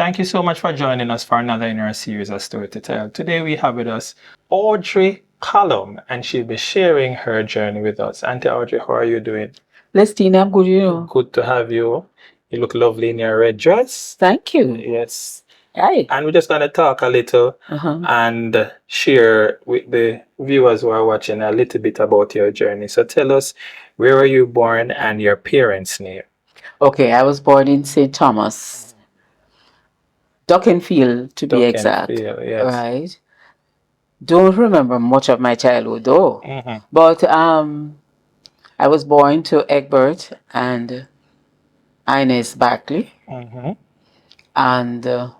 Thank you so much for joining us for another in our series of Story to Tell. Today we have with us Audrey Callum, and she'll be sharing her journey with us. Auntie Audrey, how are you doing? Lestina, I'm good, you know. Good to have you. You look lovely in your red dress. Thank you. Yes. Hi. And we're just going to talk a little and share with the viewers who are watching a little bit about your journey. So tell us, where were you born and your parents' name? Okay, I was born in St. Thomas, Duckenfield to be exact. Duckenfield, yes. Right. Don't remember much of my childhood though. But I was born to Egbert and Ines Barkley. And my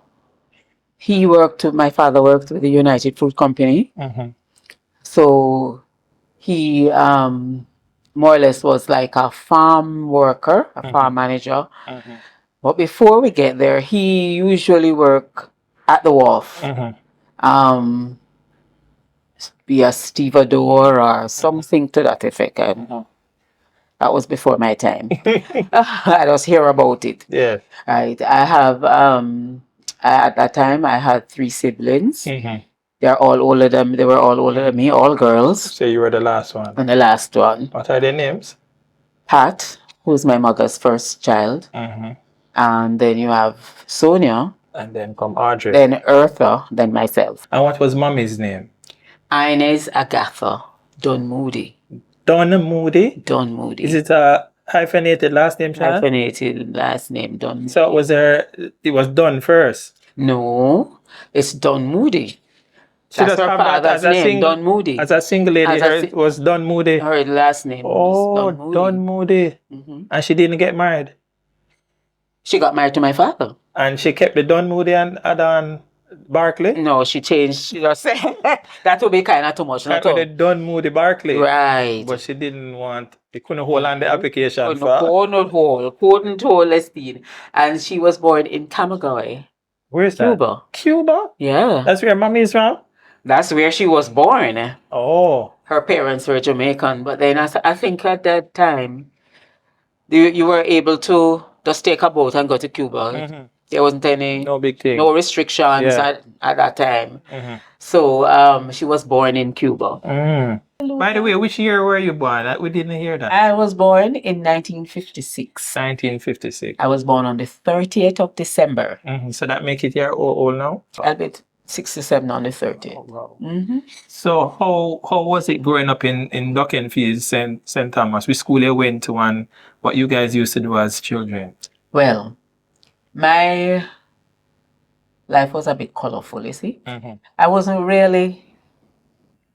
father worked with the United Fruit Company. So he more or less was like a farm worker, a farm manager. But before we get there, he usually worked at the wharf. Be a stevedore or something to that effect. That was before my time. I just hear about it. Yeah. Right. I have at that time I had 3 siblings. They were all older than me, all girls. So you were the last one. And the last one. What are their names? Pat, who's my mother's first child. And then you have Sonia. And then come Audrey. Then Eartha, then myself. And what was mommy's name? Inez Agatha Dunmoody. Dunmoody? Dunmoody. Is it a hyphenated last name, Shan? Hyphenated last name, Dunmoody. So it was Dun first? No, it's Dunmoody. She That's her father's name, Dunmoody. As a single lady, it was Dunmoody. Her last name was Dunmoody. Dunmoody. And she didn't get married? She got married to my father. And she kept the Dunmoody and Adan Barkley? No, she changed. She just said that would be kind of too much. That was the Dunmoody Barkley. Right. But she didn't want, they couldn't hold on the application. Couldn't hold Lestine. And she was born in Camagüey. Where is that? Cuba. Cuba? Yeah. That's where mommy is from? That's where she was born. Oh. Her parents were Jamaican. But then I think at that time, you were able to just take a boat and go to Cuba. There wasn't no big thing, no restrictions at that time. So she was born in Cuba. By the way, which year were you born? We didn't hear that. I was born in 1956. 1956. I was born on the 30th of December. So that make it year old now? I'll be 67 on the 30th. Oh, wow. So how was it growing up in Duckenfield, St. Thomas? Which school you went to and what you guys used to do as children? Well, my life was a bit colorful, you see.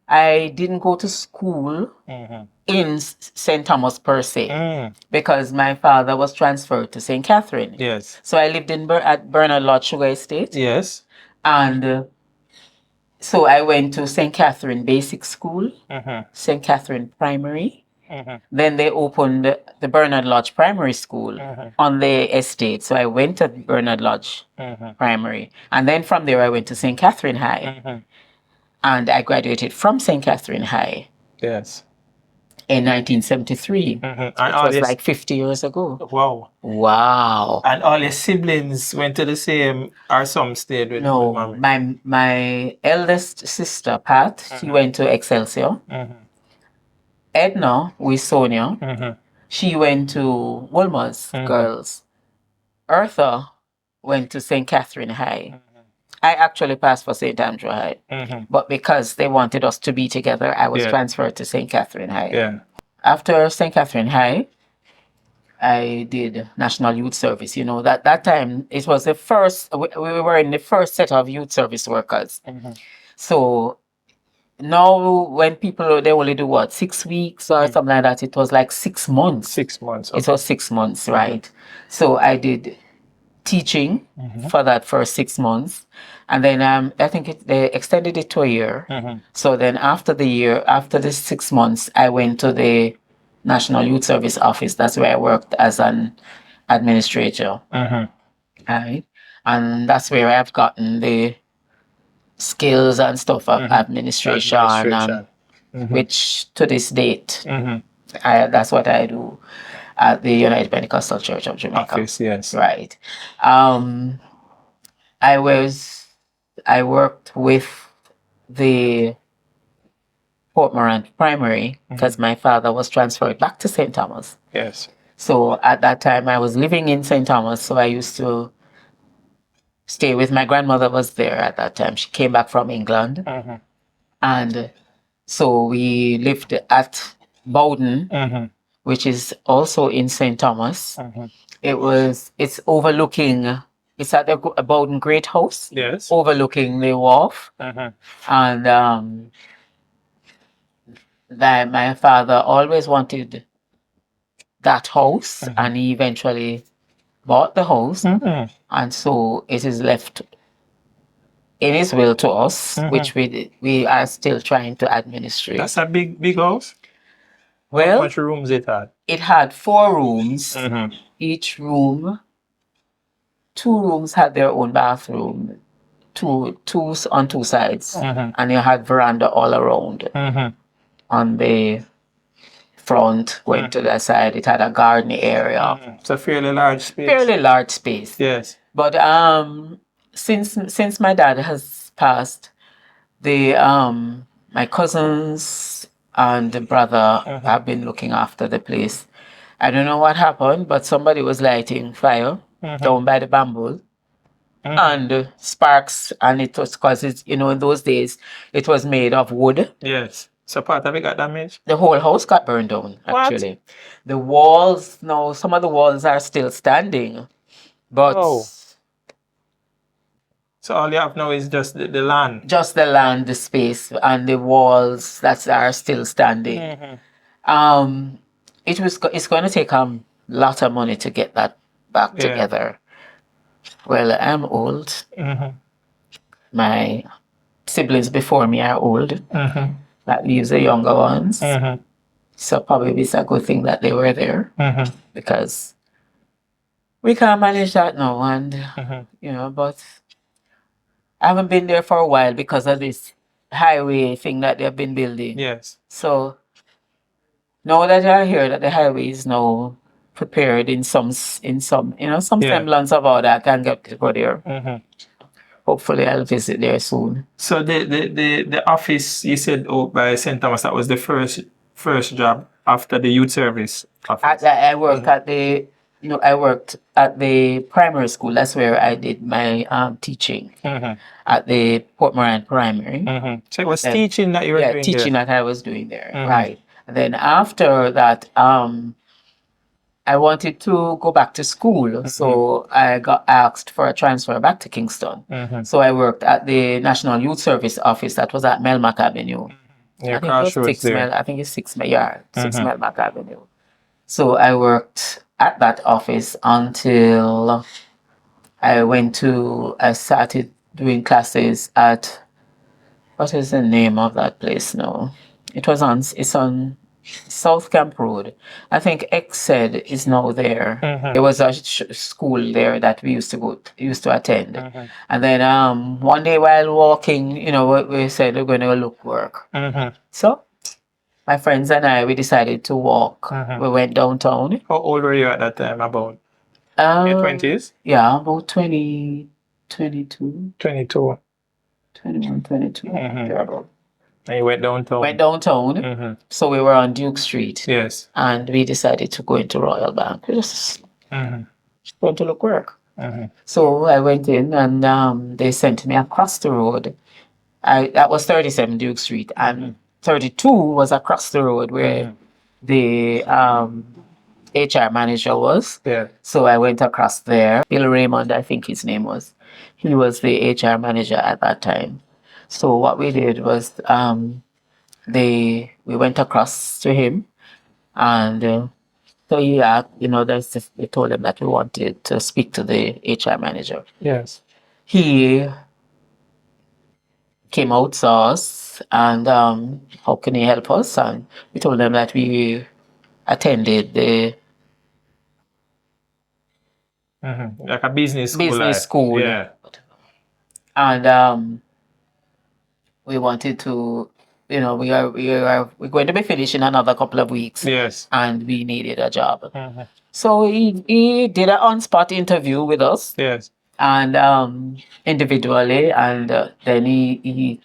I didn't go to school in St. Thomas per se because my father was transferred to St. Catherine. Yes. So I lived at Bernard Lodge Sugar Estate. Yes. And so I went to St. Catherine Basic School, St. Catherine Primary. Then they opened the Bernard Lodge Primary School on the estate. So I went to Bernard Lodge Primary. And then from there I went to St. Catherine High. And I graduated from St. Catherine High. Yes. In 1973. Which was like 50 years ago. Wow. Wow. And all your siblings went to the same, or some stayed with mommy? No, my eldest sister, Pat, she went to Excelsior. Edna, with Sonia, she went to Wolmer's Girls. Eartha went to St. Catherine High. I actually passed for St. Andrew High. But because they wanted us to be together, I was transferred to St. Catherine High. Yeah. After St. Catherine High, I did National Youth Service. You know, that time, it was the first, we were in the first set of youth service workers. So now when people, they only do 6 weeks or something like that, it was like 6 months. 6 months. Okay. It was 6 months, right? So I did teaching for that first 6 months. And then I think they extended it to a year. So then after the 6 months, I went to the National Youth Service Office. That's where I worked as an administrator. Right? And that's where I've gotten the skills and stuff of administration. Which to this date, that's what I do at the United Pentecostal Church of Jamaica. Office, yes. Right. I worked with the Port Morant Primary because my father was transferred back to St. Thomas. Yes. So at that time, I was living in St. Thomas, so I used to stay with my grandmother. Was there at that time. She came back from England, and so we lived at Bowden, which is also in St. Thomas. It's overlooking. It's at the Bowden Great House. Yes. Overlooking the wharf, and that my father always wanted that house, and he eventually bought the house, and so it is left in his will to us, which we are still trying to administrate. That's a big house. How Well, much rooms it had? it had 4 rooms. Each room, 2 rooms had their own bathroom, two on 2 sides, and you had veranda all around. On the front, going to the side, it had a garden area. It's a fairly large space. Fairly large space. Yes. But since my dad has passed, the my cousins and the brother have been looking after the place. I don't know what happened, but somebody was lighting fire down by the bamboo. And sparks, and it was because it's, in those days it was made of wood. Yes. So part of it got damaged? The whole house got burned down, actually. What? The walls, no, some of the walls are still standing. But so all you have now is just the land? Just the land, the space, and the walls that are still standing. It's going to take a lot of money to get that back together. Well, I'm old. My siblings before me are old. That leaves the younger ones. So probably it's a good thing that they were there, because we can't manage that now. And but I haven't been there for a while because of this highway thing that they've been building. Yes. So now that I hear that the highway is now prepared in some semblance of how that I can get to go there. Hopefully I'll visit there soon. So the office you said by St. Thomas, that was the first job after the youth service office? I worked at the I worked at the primary school. That's where I did my teaching at the Port Morant Primary. So it was teaching that you were doing teaching there? that I was doing there, right? And then after that, I wanted to go back to school, so I got asked for a transfer back to Kingston. So I worked at the National Youth Service office that was at Melmac Avenue. I think it's 6 Melmac Avenue. So I worked at that office until I started doing classes at, what is the name of that place now? It's on South Camp Road. I think XSED is now there. There was a school there that we used to attend. And then one day while walking, we said we're going to look work. So my friends and I, we decided to walk. We went downtown. How old were you at that time? About your 20s? Yeah, about 20, 22. 22. 21, 22. Thereabout. And you went downtown? Went downtown. So we were on Duke Street. Yes. And we decided to go into Royal Bank. We just going to look work. So I went in, and they sent me across the road. That was 37 Duke Street, and 32 was across the road where the HR manager was. Yeah. So I went across there. Bill Raymond, I think his name was. He was the HR manager at that time. So what we did was we went across to him, and so they told him that we wanted to speak to the HR manager. Yes. He came out, saw us, and how can he help us? And we told them that we attended the like a business school. Yeah. And we wanted to, we're going to be finished in another couple of weeks. Yes. And we needed a job. So he did an on-spot interview with us. Yes. and individually, and then he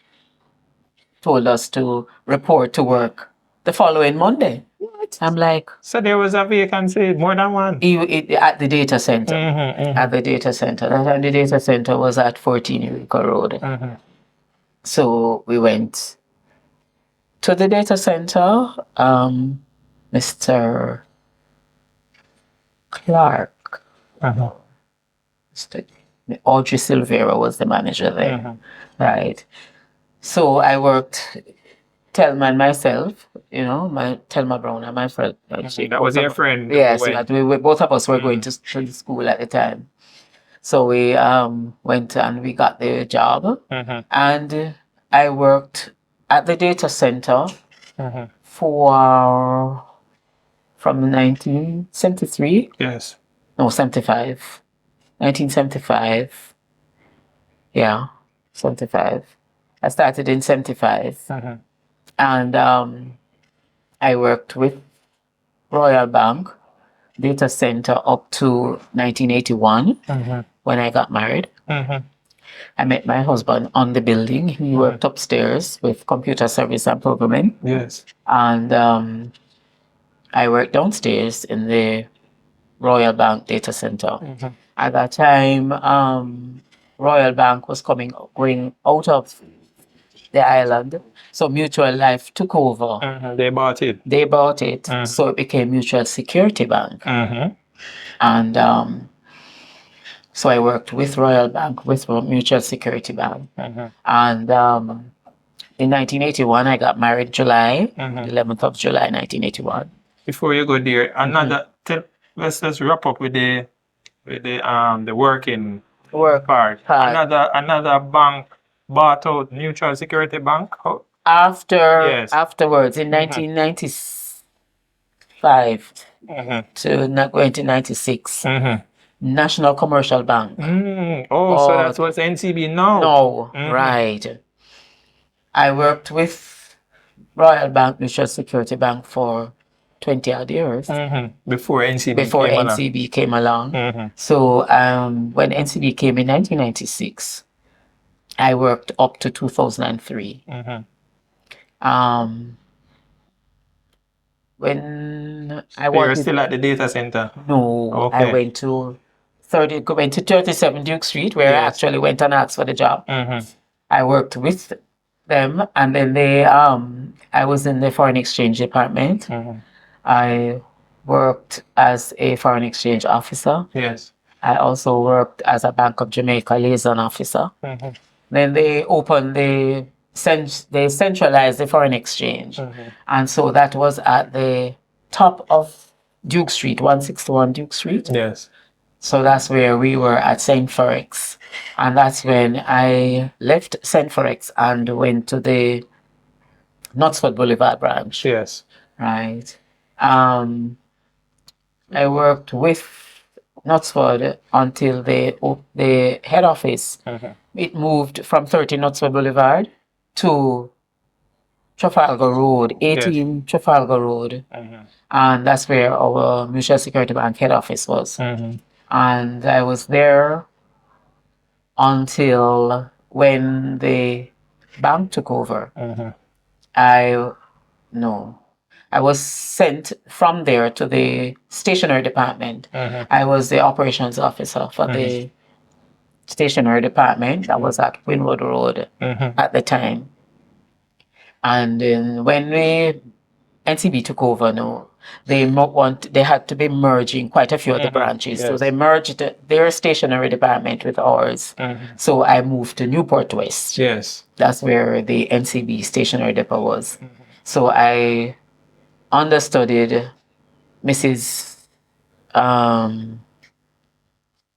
told us to report to work the following Monday. What? I'm like, So there was a vacancy, more than one. At the data center. Mm-hmm, At the data center. That time the data center was at 14 Eureka Road. mm-hmm. So we went to the data center. Mr. Clark, Uh-huh. Mr. Audrey Silvera was the manager there. Mm-hmm. Right. So I worked Thelma and myself, Thelma Brown and my friend. That was your friend. Yes, that we both of us were going to the school at the time. So we went and we got the job, and I worked at the data center for from 1973. Yes. No, 75. 1975. Yeah, 75. I started in 75. And I worked with Royal Bank Data Center up to 1981 when I got married. I met my husband on the building. He worked upstairs with computer service and programming. Yes. And I worked downstairs in the Royal Bank Data Center. At that time, Royal Bank was going out of the island. So Mutual Life took over. They bought it. They bought it. So it became Mutual Security Bank. And so I worked with Royal Bank, with Mutual Security Bank. And in 1981, I got married July, 11th of July, 1981. Before you go there, let's wrap up with the working part. Another bank bought out Mutual Security Bank. Afterwards, in 1995 to not going to 96, National Commercial Bank. So that's what's NCB now. No, right. I worked with Royal Bank Mutual Security Bank for 20 odd years. Before NCB came along. So when NCB came in 1996, I worked up to 2003. When I was... You're still at the data center? No, okay. I went to 37 Duke Street, where I actually went and asked for the job. I worked with them, and then I was in the foreign exchange department. I worked as a foreign exchange officer. Yes. I also worked as a Bank of Jamaica liaison officer. Then they centralized the foreign exchange. And so that was at the top of Duke Street, 161 Duke Street. Yes. So that's where we were at St. Forex. And that's when I left St. Forex and went to the Knutsford Boulevard branch. Yes. Right. I worked with Knutsford until the head office. It moved from 30 Knutsford Boulevard to Trafalgar Road, 18 Trafalgar Road. And that's where our Mutual Security Bank head office was. And I was there until when the bank took over. I was sent from there to the stationery department. I was the operations officer for the stationery department that was at Winwood Road at the time. And when NCB took over, they had to be merging quite a few of the branches. Yes. So they merged their stationery department with ours. So I moved to Newport West. Yes. That's where the NCB stationery depot was. So I understudied Mrs.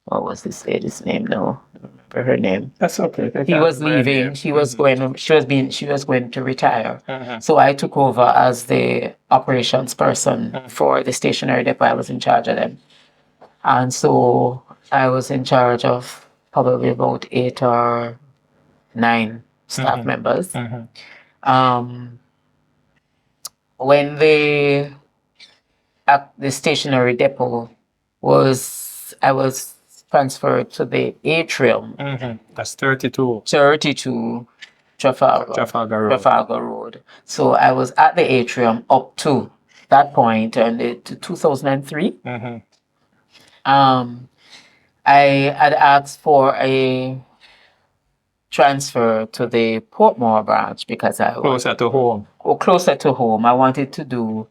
What was this lady's name? No, I don't remember her name. That's okay. He was leaving. She was going to retire. So I took over as the operations person for the stationery depot. I was in charge of them. And so I was in charge of probably about 8 or 9 staff members. When the stationery depot I was transferred to the atrium. That's 32. 32 Trafalgar Road. So I was at the atrium up to that point, and to 2003. I had asked for a transfer to the Portmore branch because I Closer to home. Closer to home. I wanted to do.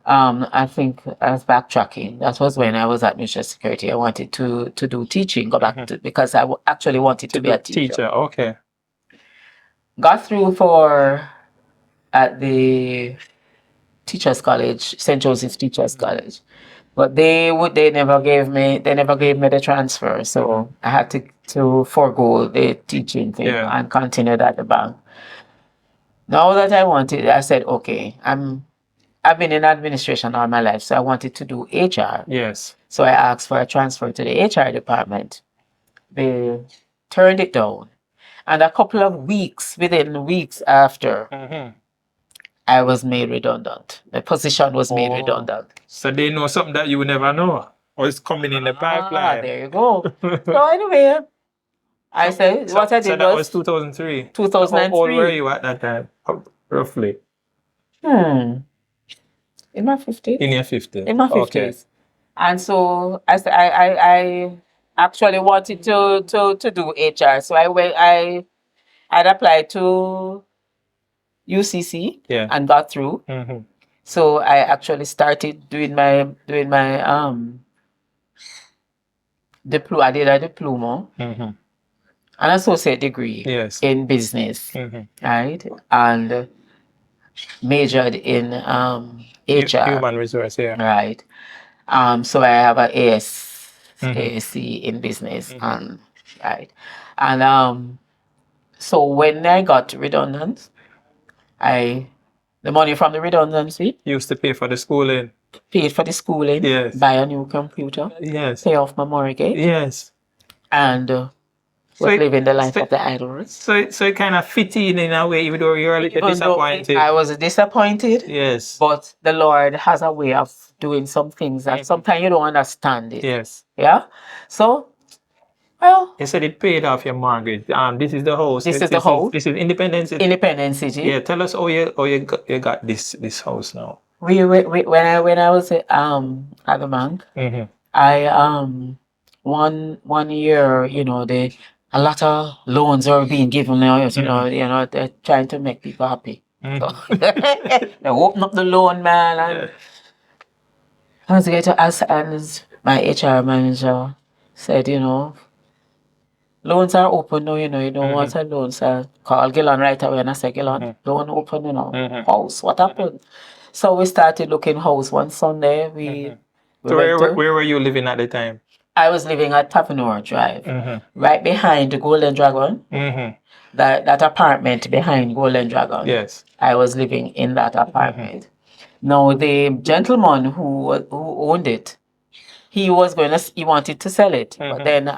I think I was backtracking. That was when I was at Ministry of Security. I wanted to do teaching, go back to, because I actually wanted to be a teacher. Okay. Got through at the Teachers College, St. Joseph's Teachers College, but they never gave me the transfer, so I had to forego the teaching thing and continue at the bank. Now that I said, okay, I've been in administration all my life, so I wanted to do HR. Yes. So I asked for a transfer to the HR department. They turned it down. And a couple of within weeks after, I was made redundant. The position was made redundant. So they know something that you would never know. Or it's coming in the pipeline. There you go. So anyway, I said, what I did so that was 2003. 2003. How old were you at that time, roughly? In my 50s. In your 50s. In my 50s. Okay. And so I actually wanted to do HR. So I had applied to UCC and got through. So I actually started doing my diploma. I did a diploma, an associate degree in business, right, and majored in HR, human resource, right. So I have an ASC in business, and right, and so when I got redundant, the money from the redundancy used to pay for the schooling. Paid for the schooling. Yes. Buy a new computer. Yes. Pay off my mortgage. Yes. And was living the life of the idlers. So it kind of fit in a way, even though you were a little disappointed. I was disappointed. Yes. But the Lord has a way of doing some things that sometimes you don't understand it. Yes. Yeah. So, well. You said it paid off your mortgage. This is the house. This is the house. This is Independence City. Independence City. Yeah. Tell us how you got this house now. When I was at the bank, I one year, a lot of loans are being given now. They're trying to make people happy. So, they open up the loan, man, and I was going to ask, and my HR manager said, loans are open now, you don't want a loan. So I called Gillan right away and I said, Gillan, loan open, house, what happened? So we started looking house one Sunday. So where were you living at the time? I was living at Tavenor Drive, right behind the Golden Dragon. That apartment behind Golden Dragon. Yes. I was living in that apartment. Now the gentleman who owned it, he wanted to sell it, but then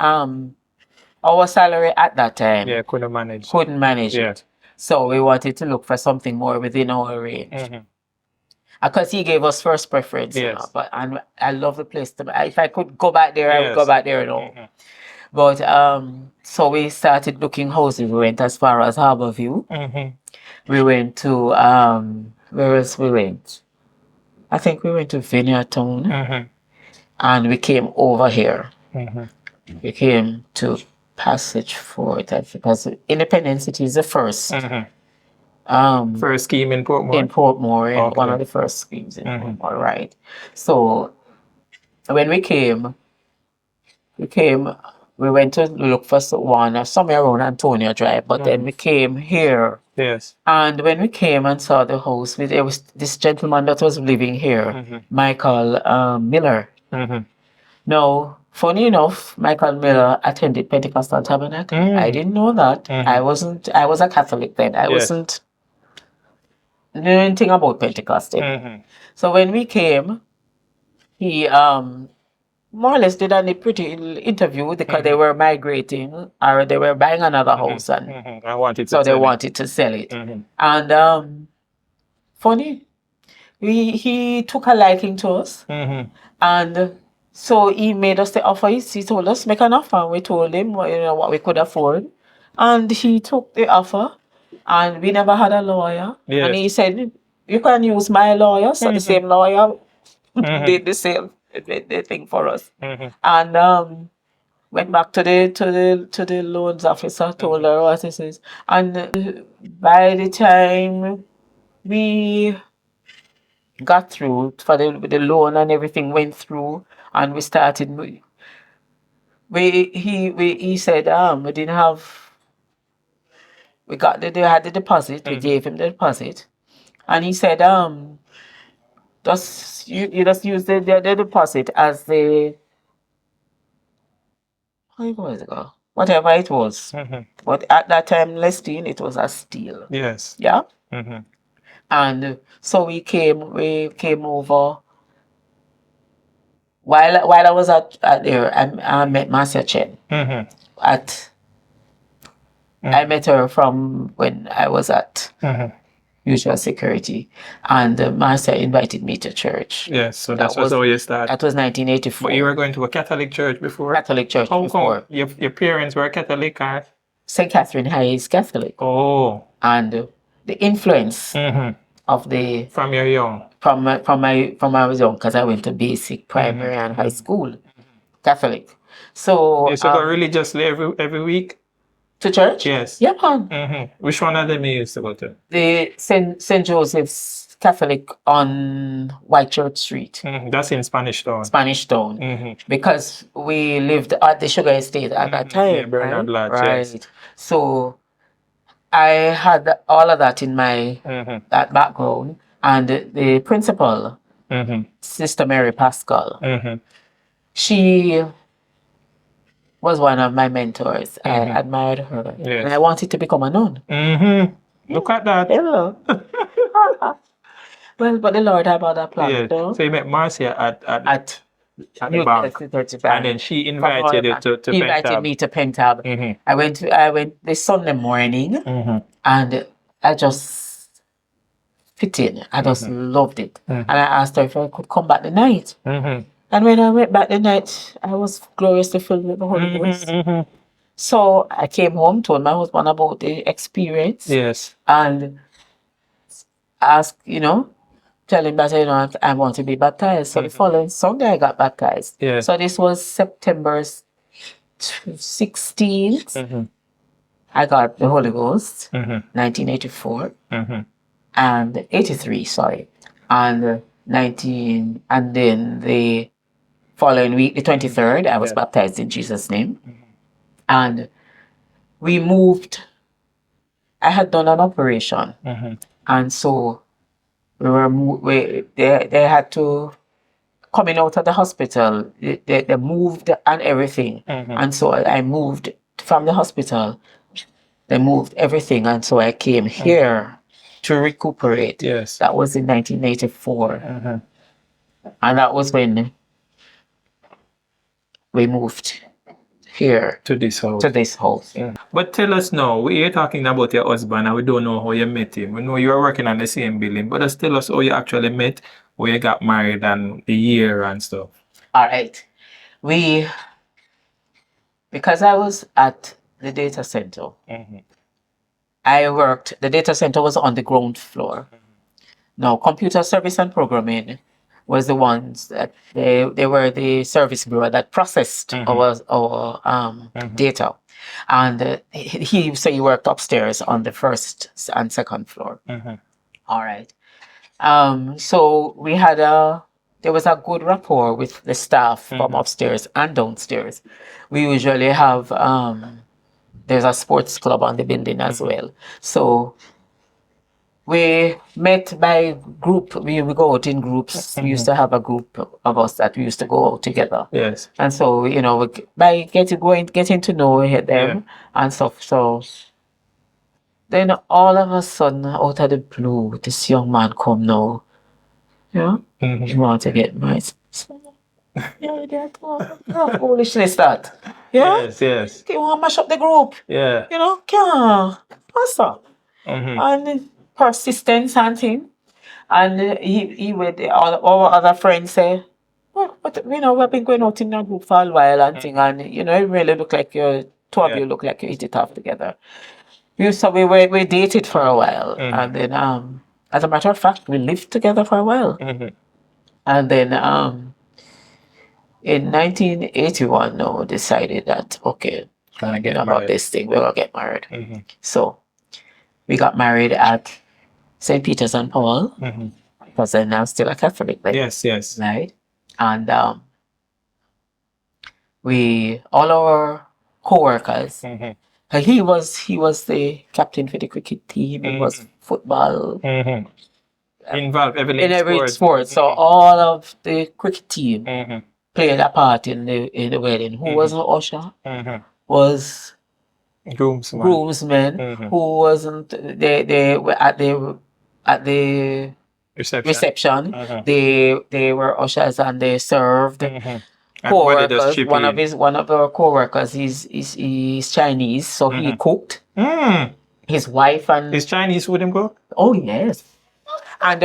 our salary at that time couldn't manage it. So we wanted to look for something more within our range. Because he gave us first preference, but I love the place. If I could go back there, I would go back there, But so we started looking houses. We went as far as Harborview. We went to where else we went? I think we went to Vineyard Town, and we came over here. We came to Passage Fort, because Independence City is the first. First scheme in Portmore? In Portmore, one of the first schemes in Portmore, right. So when we came, we went to look for one somewhere around Antonia Drive, but then we came here. Yes. And when we came and saw the house, there was this gentleman that was living here, Michael Miller. Now, funny enough, Michael Miller attended Pentecostal Tabernacle. I didn't know that. I was a Catholic then. I wasn't knew anything about Pentecostal. So when we came, he more or less did a pretty interview because they were migrating or they were buying another house, and they wanted to sell it. And funny, he took a liking to us, and So he made us the offer. He told us make an offer. We told him what we could afford, and he took the offer. And we never had a lawyer. And he Yes. said, "You can use my lawyer." So the same lawyer did the same the thing for us. And went back to the loans officer, told her what this is. And by the time we got through for the loan and everything went through, and we started. He said we didn't have, we got they had the deposit. We gave him the deposit, and he said just you just use the deposit as the, how was it go? Whatever it was. But at that time, Lestine, it was a steal. Yes. Yeah. And so we came over. While I was at there, I met Marcia Chen. At I met her from when I was at Mutual Security, and Marcia invited me to church. Yes, so that was how you started. That was 1984. But you were going to a Catholic church before? Catholic church How before. come your parents were Catholic? Or? St. Catherine High is Catholic. Oh. And the influence of the From your young. from I was young, because I went to basic, primary, and high school, Catholic. So You used to go religiously every week? to church? Yes. Yeah, man. Which one of them you used to go to? The Saint Joseph's Catholic on Whitechurch Street, That's in Spanish Town. Spanish Town, because we lived at the Sugar Estate at that time. Yeah, Bernard Lodge, right. yes. So I had all of that in my that background, and the principal, Sister Mary Pascal, she was one of my mentors. I admired her, Yes. and I wanted to become a nun. Look at that. Yeah. Well, but the Lord had other plans. Yeah. So So you met Marcia at the bank, and then she invited you to He invited Pentab. me to Pentab. I went this Sunday morning, and I just fit in. I just loved it. And I asked her if I could come back the night. And when I went back the night, I was gloriously filled with the Holy Ghost. So I came home, told my husband about the experience. Yes. And asked, tell him that, I want to be baptized. So the following Sunday, I got baptized. Yes. So this was September 16th. I got the Holy Ghost, 1984, and 83, sorry. And and then the following week, the 23rd, I was baptized in Jesus' name. And we moved. I had done an operation. And so they had to, coming out of the hospital, they moved and everything. And so I moved from the hospital. They moved everything, and so I came here to recuperate. Yes. That was in 1984. And that was when we moved here To this house. to this house. But tell us now, we're talking about your husband and we don't know how you met him. We know you were working on the same building, but just tell us how you actually met, where you got married and the year and stuff. All right. Because I was at the data center, the data center was on the ground floor. Now, computer service and programming was the ones that they were the service bureau that processed our data. And he worked upstairs on the first and second floor. All right. So we had there was a good rapport with the staff from upstairs and downstairs. We usually have there's a sports club on the building as well. So we met by group. We go out in groups. We used to have a group of us that we used to go out together. Yes. And so, by getting to know them and stuff. So then all of a sudden, out of the blue, this young man come now. Yeah? He want to get married. Yeah, that foolishness that. Yeah? Yes. You want to mash up the group. Yeah. Can't. What's up? And persistence and thing. And he with all our other friends say, well, but you know, we've been going out in a group for a while and thing, and you know, it really look like you two of you look like you hit it off together. So we dated for a while, and then as a matter of fact, we lived together for a while, and then in 1981, no, decided that okay, about this thing, we're gonna get married. So we got married at St. Peter's and Paul, because then I'm still a Catholic, like, Yes, yes. right? And we all our co-workers. He was the captain for the cricket team. It was football Involved heavily in in every sports. sport. So all of the cricket team played a part in the wedding. Who was an usher? Was groomsmen who wasn't they were at the reception. They were ushers and they served co-workers. One of our co-workers is Chinese, so he cooked. His wife and Is Chinese food him cook? oh yes. And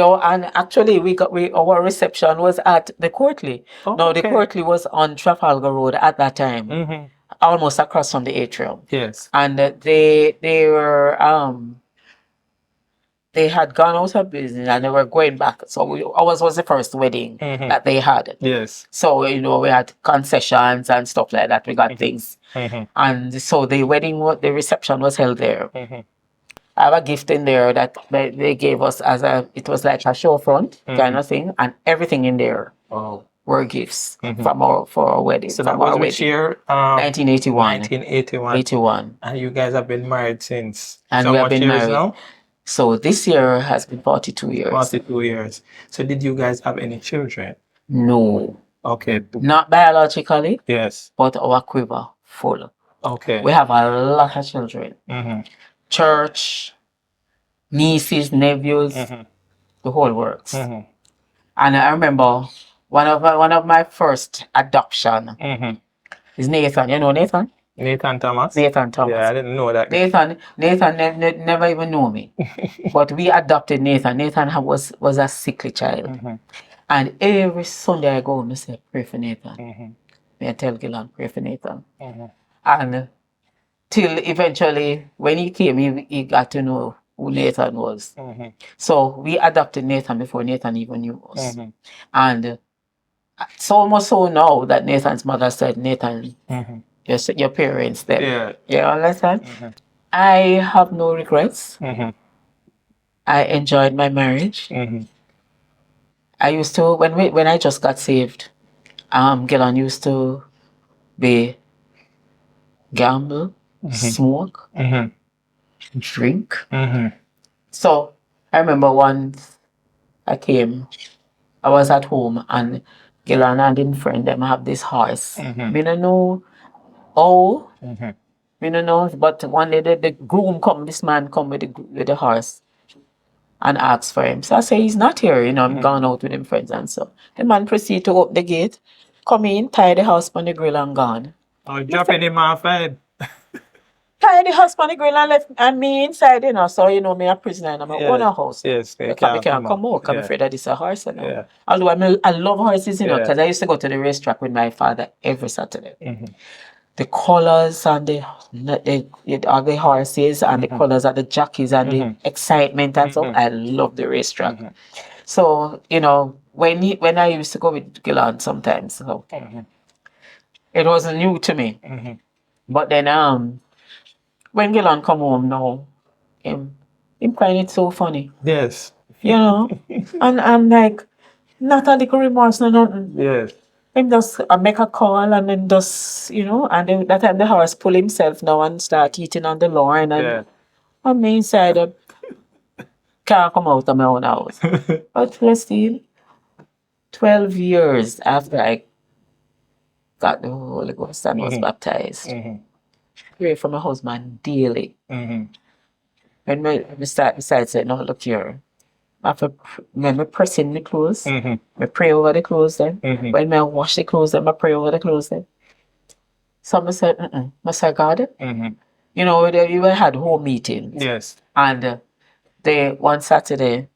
actually our reception was at the Courtly. Now the Courtly was on Trafalgar Road at that time, almost across from the atrium. Yes. And they were they had gone out of business and they were going back. So ours was the first wedding that they had. Yes. So you know we had concessions and stuff like that. We got things, and so the reception was held there. I have a gift in there that they gave us it was like a show front kind of thing, and everything in there were gifts for our wedding. So that was which year? 1981. 1981. 81. And you guys have been married since And so we have much been years married. now? So this year has been 42 years. 42 years. So did you guys have any children? No. Okay. Not biologically. Yes. But our quiver full. Okay. We have a lot of children. Church, nieces, nephews, the whole works. And I remember one of my first adoption is Nathan. You know Nathan? Nathan Thomas? Nathan Thomas. Yeah, I didn't know that. Nathan never even knew me. But we adopted Nathan. Nathan was a sickly child. And every Sunday I go and say, pray for Nathan. I tell Gillan, pray for Nathan. And till eventually, when he came, he got to know who Nathan was. So we adopted Nathan before Nathan even knew us. And so much so now that Nathan's mother said, Nathan, your parents then. Yeah. You understand? I have no regrets. I enjoyed my marriage. I used to, when I just got saved, Gillan used to be gamble, smoke, drink. So I remember once I was at home and Gillan and his friend them have this horse. Me don't know how. Me don't know, but one day the groom this man come with the horse and ask for him. So I say he's not here, I'm gone out with him friends and so. The man proceed to open the gate, come in, tie the house on the grill and gone. Oh, dropping him off head. Tie the house on the grill and left and me inside, so me a prisoner in my own house. Yes, I can't come out because I'm afraid that it's a horse. Although I love horses, because I used to go to the racetrack with my father every Saturday. The colors and the horses and the colors of the jockeys and the excitement and so I love the racetrack. So, when I used to go with Gillan sometimes, it wasn't new to me. But then when Gillan come home now, him find it so funny. Yes. And I'm like, not a little remorse, no nothing. Yes. Him just make a call and then just, and then that time the horse pull himself now and start eating on the lawn and I'm inside can't come out of my own house. But still, 12 years after I got the Holy Ghost and was baptized, pray for my husband daily. When we start saying, no, look here. When we press in the clothes, we pray over the clothes then. When we wash the clothes, then we pray over the clothes then. Some said, Mr. God. We had home meetings. Yes. And one Saturday,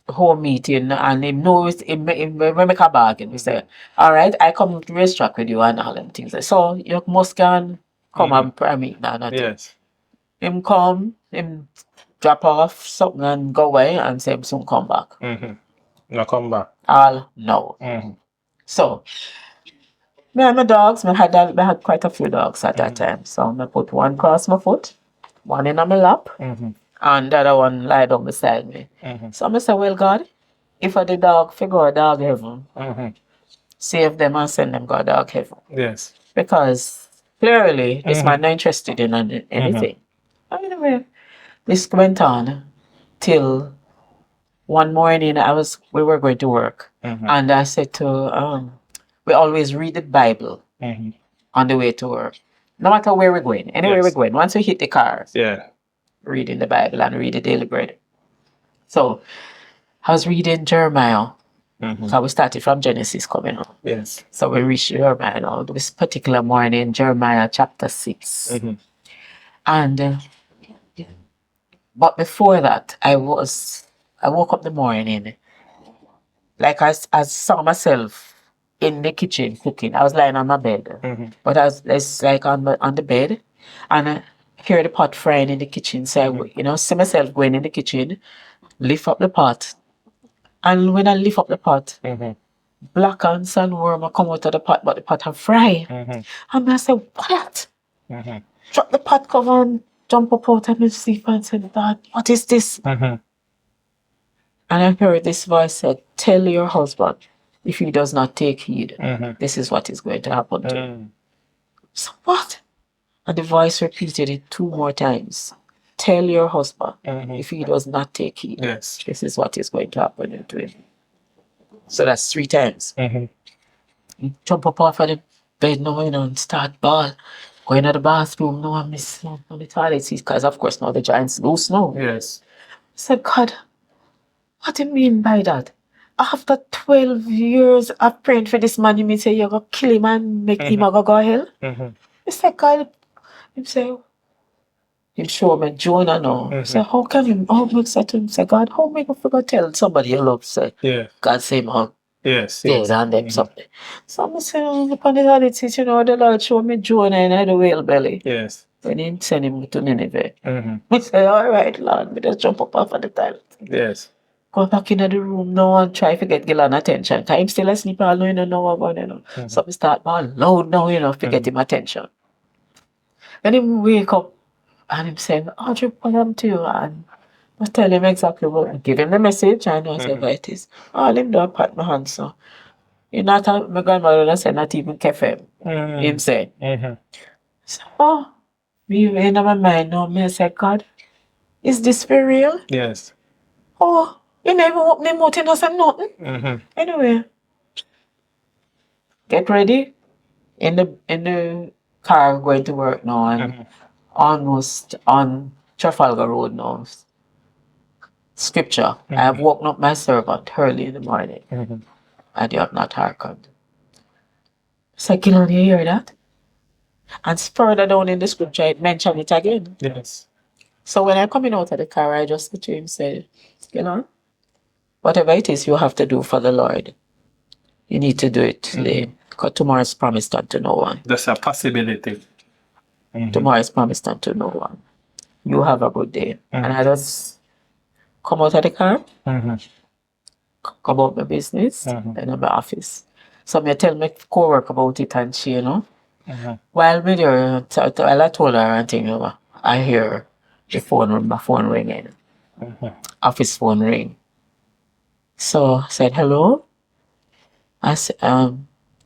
home meeting and him knows him we make a bargain. We say, all right, I come to racetrack with you and all them things. So you must can come and prayer meeting and nothing. Yes. Him come, him drop off something and go away and say him soon come back. No come back. All no. So me and my dogs, I had quite a few dogs at that time. So I put one across my foot, one in on my lap, and the other one lie down beside me. So I say, well, God, if I the dog figure a dog heaven, save them and send them go dog heaven. Yes. Because clearly this man not interested in anything. Anyway, this went on till one morning we were going to work, and I said to we always read the Bible on the way to work. No matter where we're going, anywhere we're going, once we hit the car, reading the Bible and read the daily bread. So I was reading Jeremiah. So we started from Genesis coming on. Yes. So we reached Jeremiah now. This particular morning, Jeremiah chapter 6. And but before that, I woke up the morning, like I saw myself in the kitchen cooking. I was lying on my bed, but it's like on the bed, and I hear the pot frying in the kitchen. So I see myself going in the kitchen, lift up the pot, and when I lift up the pot, black and sandworm come out of the pot, but the pot have fry. And I said, what? Drop the pot cover and jump up out of my sleep and said, God, what is this? And I heard this voice said, tell your husband, if he does not take heed, this is what is going to happen to him. So what? And the voice repeated it 2 more times. Tell your husband, if he does not take heed, this is what is going to happen to him. So that's 3 times. Jump up off of the bed now, and start ball. Going to the bathroom now and miss on the toilet seat, because of course now the giants loose now. Yes. I said, God, what do you mean by that? After 12 years of praying for this man, you mean say you're going to kill him and make him go hell? I said, God, him say, him show me Jonah now. I said, how can him, say to him, say, God, how am I going to tell somebody you love, say, God say him, yes. And them something. So I say, upon the toilet seat, the Lord showed me Jonah in the whale belly. Yes. When he sent him to Nineveh. I say, all right, Lord, we just jump up off of the toilet. Yes. Go back into the room now and try to get Gillan attention. Because I'm still asleep all night, know what going on. So I start bawling loud now, to get him attention. Then he wake up and him saying, Audrey, what happened to you? And I tell him exactly what, give him the message, and I say, what it is. All him do, I pat my hand, so. My grandmother said, not even cafe. Him say. So, me in my mind now, I said, God, is this for real? Yes. Oh, you never open the mouth and not say nothing. Anyway, get ready. In the car going to work now, and almost on Trafalgar Road now. Scripture. I have woken up my servant early in the morning, and you have not hearkened. So, Gillan, you hear that? And further down in the scripture, it mentioned it again. Yes. So when I coming out of the car, I just said to him, say, Gillan, whatever it is you have to do for the Lord, you need to do it today. Because tomorrow is promised unto no one. That's a possibility. Tomorrow is promised unto no one. You have a good day. And I just come out of the car, come out my business, and in my office. So I tell my co-worker about it, and she, while we there, while I told her and thing, I hear my phone ringing. Office phone ring. So I said, hello? I said,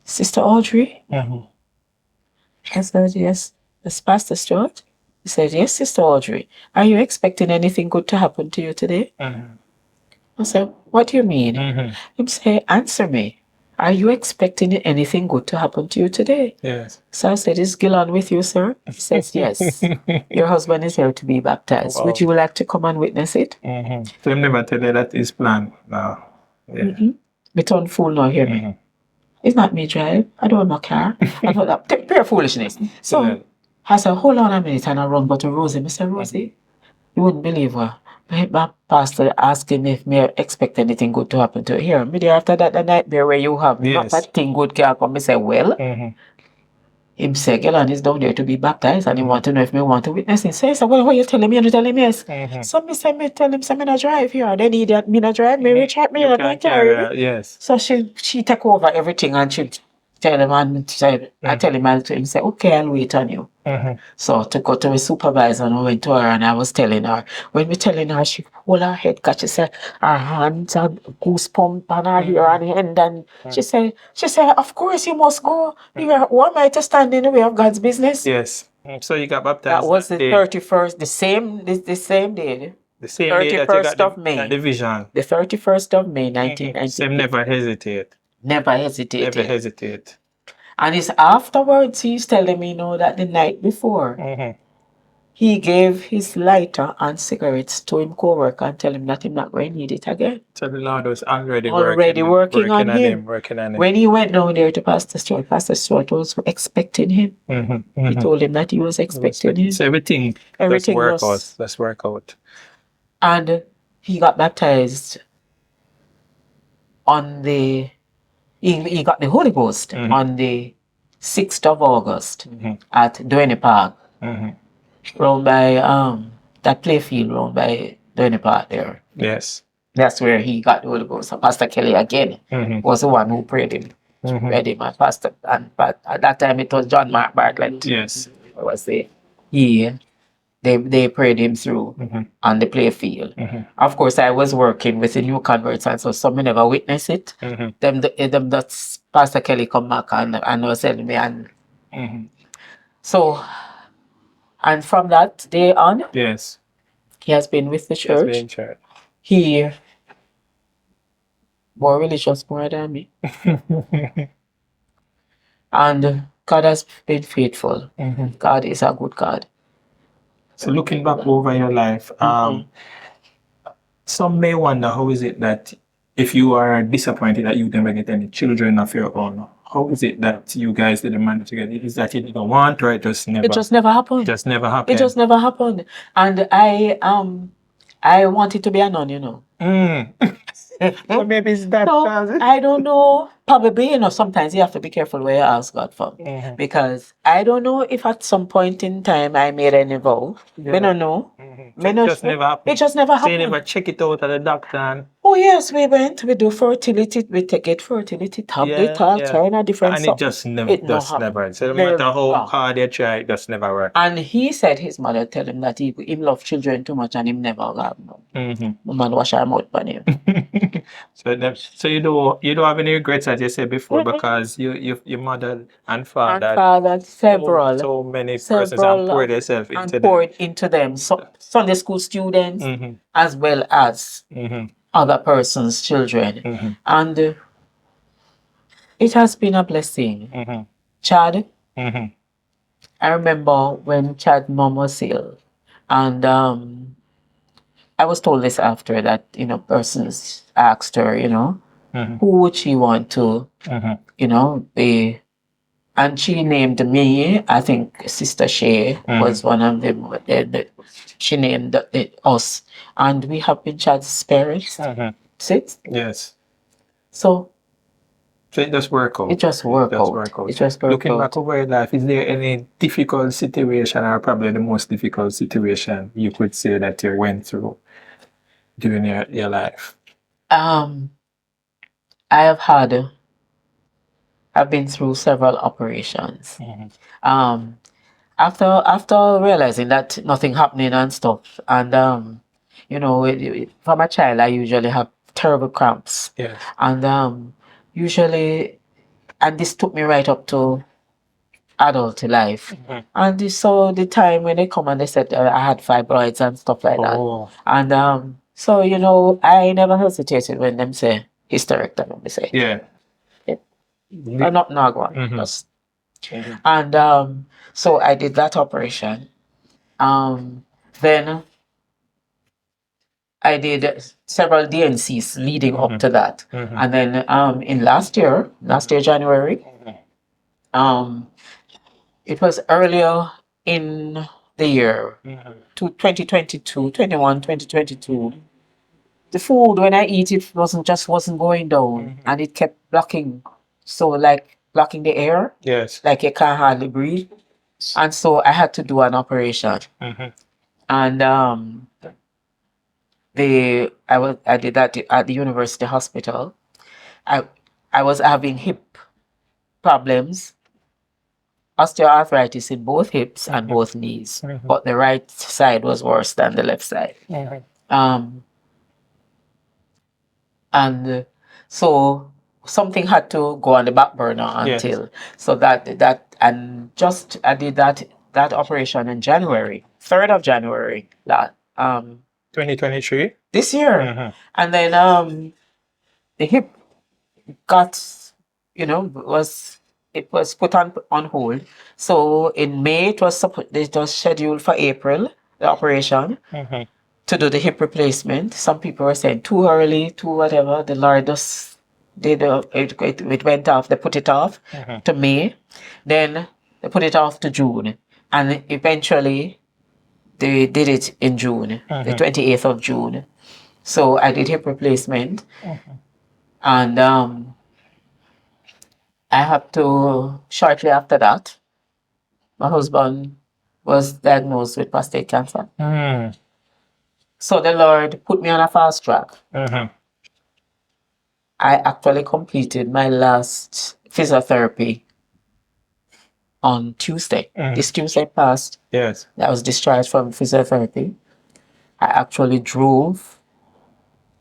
Sister Audrey? I said, yes. It's Pastor Stuart? He said, yes, Sister Audrey. Are you expecting anything good to happen to you today? I said, what do you mean? He said, answer me. Are you expecting anything good to happen to you today? Yes. So I said, is Gillan with you, sir? He says, yes. Your husband is here to be baptized. Wow. Would you like to come and witness it? So him never tell you that is planned now. Yeah. Me turn fool now, hear me. It's not me drive. I don't have my car. I don't have pure foolishness. So I said, hold on a minute, and I run but to Rosie. I said, Rosie, you wouldn't believe her. my pastor asked him if me expect anything good to happen to her. Me there after that the nightmare where you have not Yes. that thing good can come. Me say, well, him say, Gillan is down there to be baptized and he want to know if me want to witness it. So he said, well, what you telling me? You tell him yes. So me say, me tell him, say, me not drive here. Then he that me not drive, me reach out, me You not can't carry carry me. yes. So she take over everything and she tell him and say, I tell him, I'll tell him, say, okay, I'll wait on you. So to go to the supervisor and I went to her and I was telling her, when we telling her, she hold her head because she said her hands are goosebump and her hair and hand and she said, of course you must go. Why am I to stand in the way of God's business? Yes. So you got baptized That was the day. 31st, the same day. The same day that you got 31st of May. the vision. The 31st of May, 1990. Same never hesitate. Never hesitated. Never hesitate. And it's afterwards he's telling me, that the night before, he gave his lighter and cigarettes to him co-worker and tell him that he's not going to need it again. So the Lord was already working on him. Working on him. When he went down there to Pastor Stuart was expecting him. He told him that he was expecting him. So everything was... Let's work out. And he got baptized on the... He got the Holy Ghost on the 6th of August at Duane Park. Round by that playfield round by Duane Park there. Yes. That's where he got the Holy Ghost. So Pastor Kelly again was the one who prayed him. Read him and Pastor but at that time it was John Mark Bartlett. Yes. I was there. They prayed him through on the playfield. Of course, I was working with the new converts, and so some never witnessed it. Them that Pastor Kelly come back and was telling me, and so, and from that day on, yes, he has been with the church. He more religious more than me, and God has been faithful. God is a good God. So looking back over your life, some may wonder how is it that if you are disappointed that you never get any children of your own, how is it that you guys didn't manage to get it? Is that you didn't want or it just never? It just never happened. Just never happened. It just never happened. And I wanted to be a nun, So maybe it's that. So, I don't know. Probably, sometimes you have to be careful where you ask God for. Because I don't know if at some point in time I made any vow. I don't know. It just never happened. It just never happened. So you never check it out at the doctor? And... Oh, yes, we went. We do fertility. We get fertility tablet, all kind of different and stuff. It just never. So no matter how hard you try, it just never works. And he said his mother tell him that he love children too much and him never have none. Man wash her mouth on him. So you don't have any regrets as you said before because your mother and father several so many persons and poured yourself into them. So Sunday school students as well as other persons' children. And it has been a blessing. Chad, I remember when Chad's mom was ill and I was told this after that, persons asked her, who would she want to, be. And she named me. I think Sister Shay was one of them. She named us. And we have been Chad's parents since. Yes. So it just work out. It just work out. Looking back over your life, is there any difficult situation or probably the most difficult situation you could say that you went through during your life? I've been through several operations. After realizing that nothing happening and stuff, and from a child I usually have terrible cramps. Yes. And usually, and this took me right up to adult life. And so the time when they come and they said I had fibroids and stuff like that. And so I never hesitated when them say hysterectomy. Say not Nagwa. And so I did that operation. Then I did several DNCs leading up to that. And then in last year January, it was earlier in the year, to 2022, 21, 2022, the food, when I eat it, wasn't going down, and it kept blocking. So, like, blocking the air, Yes. like you can't hardly breathe. And so I had to do an operation. And I did that at the university hospital. I was having hip problems, osteoarthritis in both hips and both knees, but the right side was worse than the left side. Um, and so something had to go on the back burner until so and just I did that operation in January, 3rd of January, 2023. this year. And then the hip got, it was put on hold. So in May it was scheduled for April, the operation, to do the hip replacement. Some people were saying too early, too whatever. The Lord just did it went off. They put it off to May, then they put it off to June, and eventually they did it in June, the 28th of June. So I did hip replacement, and I have to, shortly after that, my husband was diagnosed with prostate cancer. So the Lord put me on a fast track. I actually completed my last physiotherapy on Tuesday. This Tuesday passed. Yes. I was discharged from physiotherapy. I actually drove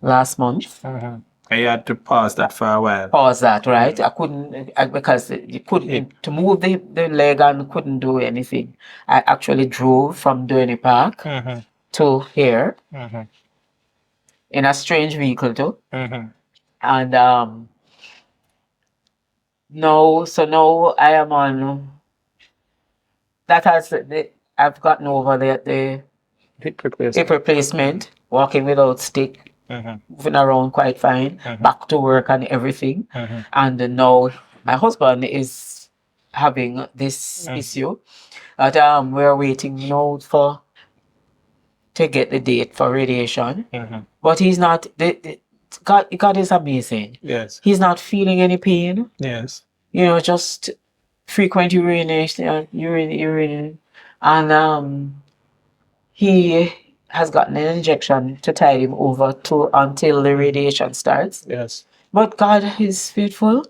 last month. And you had to pause that for a while. Pause that, right? I couldn't, because you couldn't, to move the leg and couldn't do anything. I actually drove from Durny Park to here in a strange vehicle too. And now I am on, I've gotten over the Hip hip replacement, walking without stick, moving around quite fine, back to work and everything. And now my husband is having this issue that we're waiting now to get the date for radiation. But he's not, God is amazing. Yes. He's not feeling any pain. Yes. Just frequent urination, urine. And he has gotten an injection to tide him over to until the radiation starts. Yes. But God is faithful,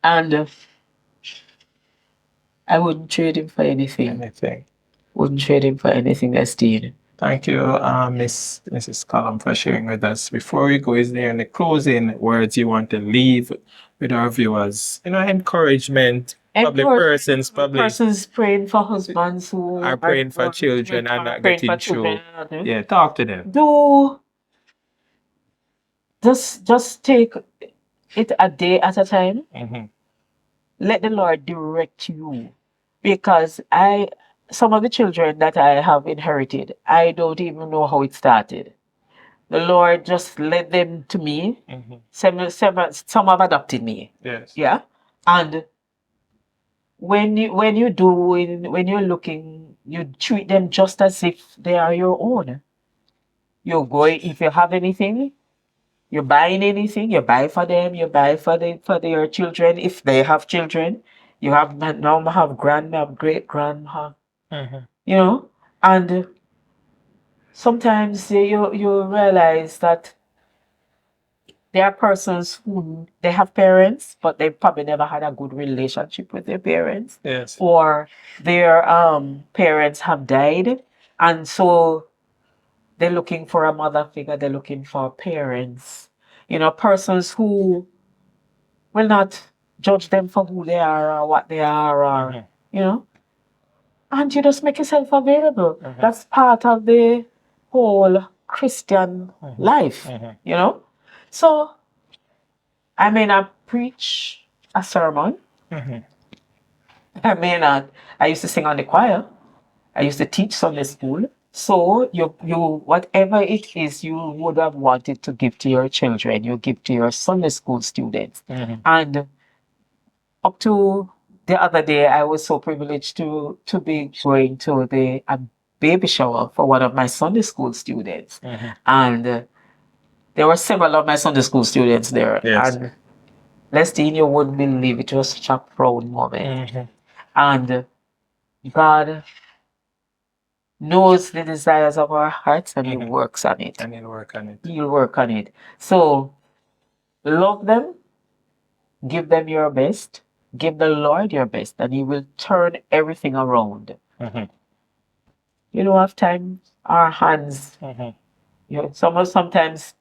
and I wouldn't trade him for anything. Wouldn't trade him for anything, Estine. Thank you, Mrs. Callum, for sharing with us. Before we go, is there any closing words you want to leave with our viewers? Encouragement. Probably persons praying for husbands who are praying for children and not getting through. Yeah, talk to them. Just take it a day at a time. Let the Lord direct you, because some of the children that I have inherited, I don't even know how it started. The Lord just led them to me. Some have adopted me. Yes. Yeah. And when you're looking, you treat them just as if they are your own. You're going, if you have anything, you're buying anything, you buy for them, you buy for your children. If they have children, you have now have grandma, great grandma, and sometimes you realize that there are persons who they have parents, but they probably never had a good relationship with their parents. Yes. Or their parents have died, and so they're looking for a mother figure, they're looking for parents. Persons who will not judge them for who they are or what they are, or and you just make yourself available. That's part of the whole Christian life, So I may not preach a sermon. I may not. I used to sing on the choir. I used to teach Sunday school. So you whatever it is you would have wanted to give to your children, you give to your Sunday school students. And up to the other day I was so privileged to be going to a baby shower for one of my Sunday school students, and there were several of my Sunday school students there. Yes. And Lestine, you wouldn't believe it was such a proud moment. And God knows the desires of our hearts, and He works on it. And he'll work on it. He'll work on it. So love them, give them your best, give the Lord your best, and He will turn everything around. You know, sometimes our hands, you know, sometimes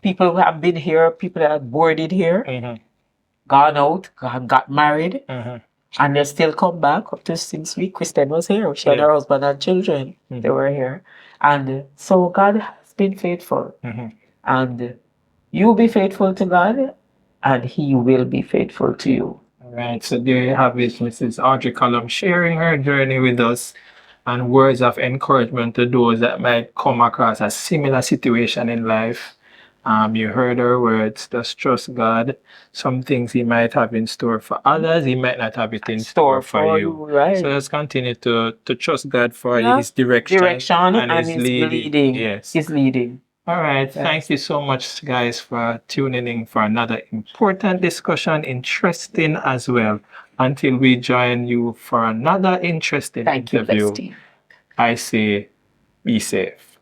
people who have been here, people that have boarded here, gone out, got married, and they still come back. Up to 6 weeks, Kristen was here. She had her husband and children. They were here. And so God has been faithful. And you be faithful to God, and He will be faithful to you. All right, so there you have it, Mrs. Audrey Callum sharing her journey with us and words of encouragement to those that might come across a similar situation in life. You heard her words, just trust God. Some things He might have in store for others, He might not have it in store for you. Right. So let's continue to trust God for His direction and His leading. Yes. His leading. All right. Thank you so much, guys, for tuning in for another important discussion, interesting as well. Until we join you for another interesting interview, I say be safe.